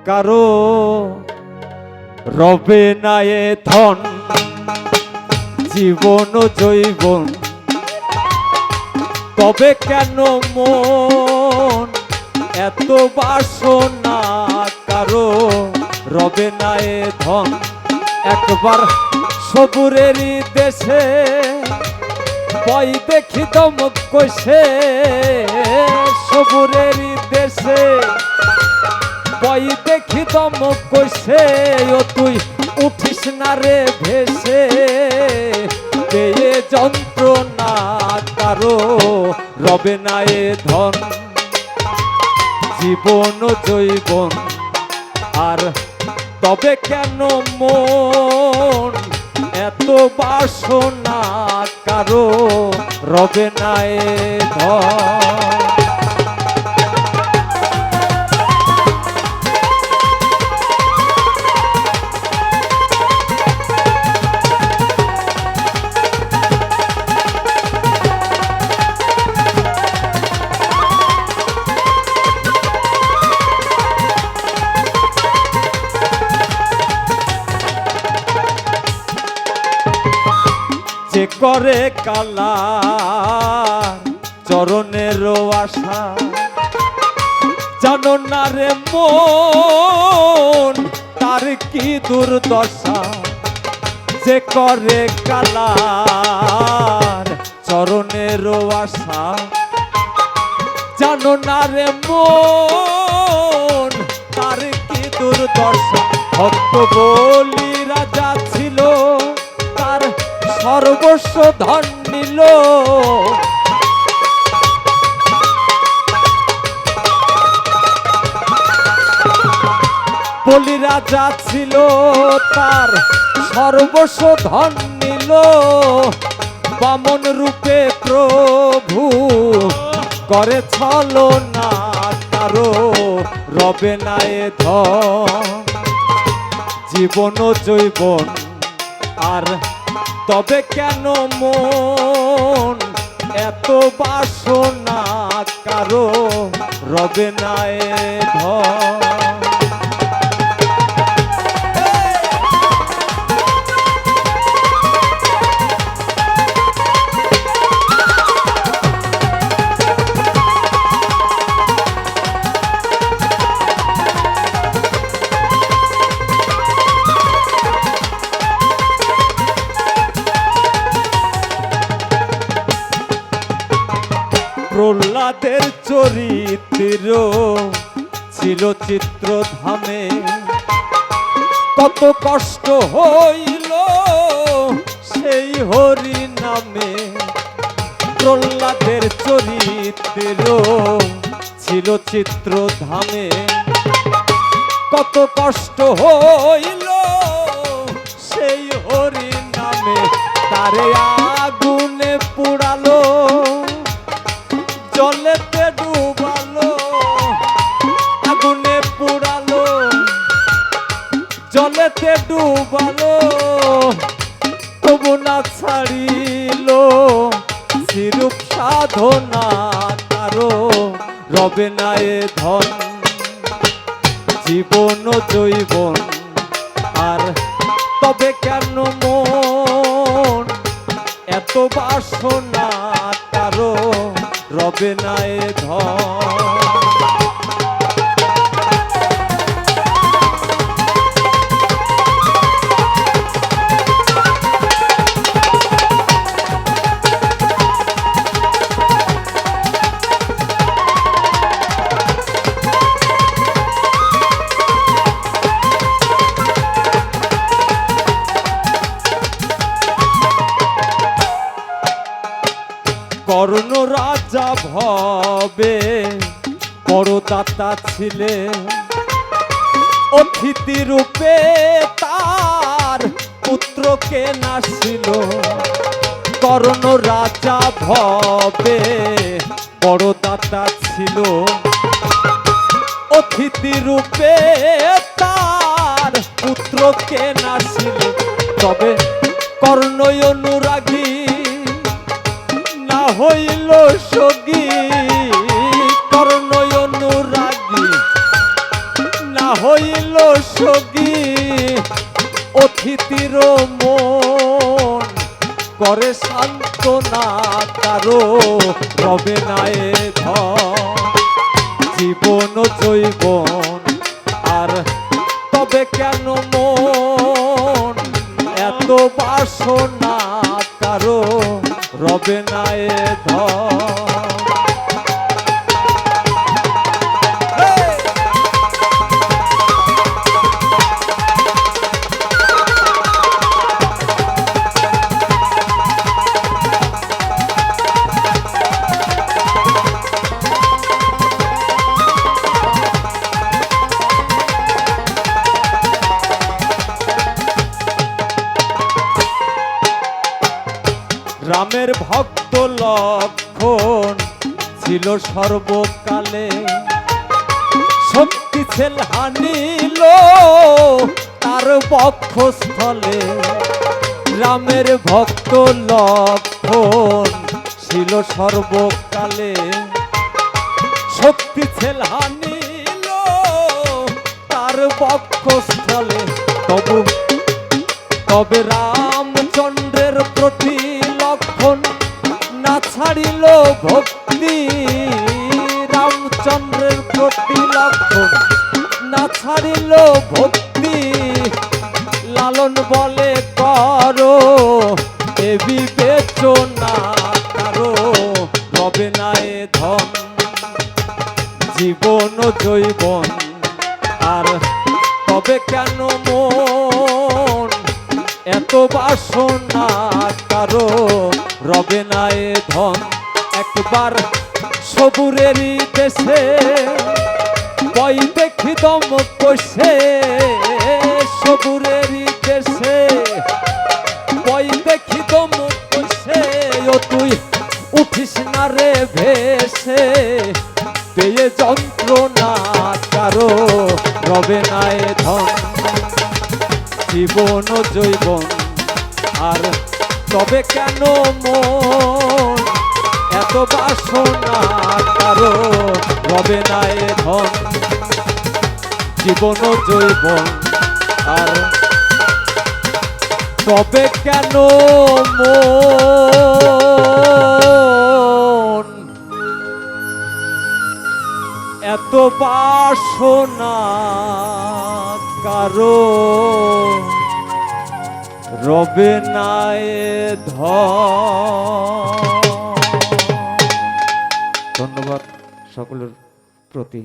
কারো রবে না এ ধন জীবন ও জৈবন, তবে কেন মন এত বাসনা? কারো রবে না এ ধন। একবার সবুরেরই দেশে বই দেখি দমক কইছে, সবুরেরই দেশে বই দেখি দমক কইছে, ও তুই উঠিস না রে ভেসে, পেয়ে যন্ত্রণা কারো রবে না এ ধন জীবন ও জৈবন। আর তবে কেন মন এত বাসনা? কারো রবে না এ ধন। যে করে কালা চরণের আশা, জানো না রে মন তার কি দুর্দশা। যে করে কালা চরণের আশা, জানো না রে মন তার কি দুর্দশা। ভক্ত বলি রাজা ছিল, তার সর্বস্ব ধন নিল, বলি রাজা ছিল, তার সর্বস্ব ধন নিল। বামন রূপে প্রভু করে ছলনা, কারো রবে না এ ধন জীবন ও জৈবন। আর তবে কেন মন এত বাসনা? কারো রবে না এ ধন। প্রহ্লাদের চরিত্র ছিল চিত্রধামে, কত কষ্ট হইল সেই হরি নামে। প্রহ্লাদের চরিত্র ছিল চিত্রধামে, কত কষ্ট হইল সেই হরি নামে। তারে আগুনে পুড়ালো, জলেতে ডুবালো, আগুনে পুড়ালো, জলেতে ডুবালো, তবু না ছাড়িল সিরূপ সাধনা। কারো রবে না এ ধন জীবন ও জৈবন। আর তবে কেন মন এত বাসনা? কারো রবে না এ ধন। কর্ণ রাজা ভবে বড় দাতা ছিলে, অতিথি রূপে তার পুত্রকে নাসিল। কর্ণ রাজা ভবে বড় দাতা ছিল, অতিথি রূপে তার পুত্রকে নাসিল। তবে কর্ণ অনুরাগী না হইল সগী, কর্ণ অনুরাগী না হইল হইল সগী অতিথির মন করে সান্ত্বনা কারো রবে না এ ধন জীবন জৈবন আর তবে কেন মন এত বাসনা কারো রবে না এ ধন রামের ভক্ত লক্ষণ ছিল সর্বকালে শক্তি ছেল হানিল তার বক্ষস্থলে রামের ভক্ত লক্ষণ ছিল সর্বকালে শক্তি ছেল হানিল তার বক্ষস্থলে তবে রামচন্দ্রের প্রতি লক্ষণ না ছাড়িল ভক্তি রামচন্দ্রের প্রতি লক্ষণ না ছাড়িল ভক্তি লালন বলে করো এ বিবেচনা কারো রবে না এ ধন জীবন জৈবন আর তবে কেন মন এত বাসনা কারো রবে না এ ধন একবার সবুরেরই দেশে বই দেখি দম কষে সবুরেরই দেশে বই দেখি দম কষে ও তুই উঠিস না রে ভেসে পেয়ে যন্ত্রণা কারো রবে না এ ধন জীবন জৈবন আর তবে কেন মন এত বাসনা কারো রবে না এ ধন জীবন জৈবন আর তবে কেন মন এত বাসনা কারো রবে না এ ধন। ধন্যবাদ সকলের প্রতি।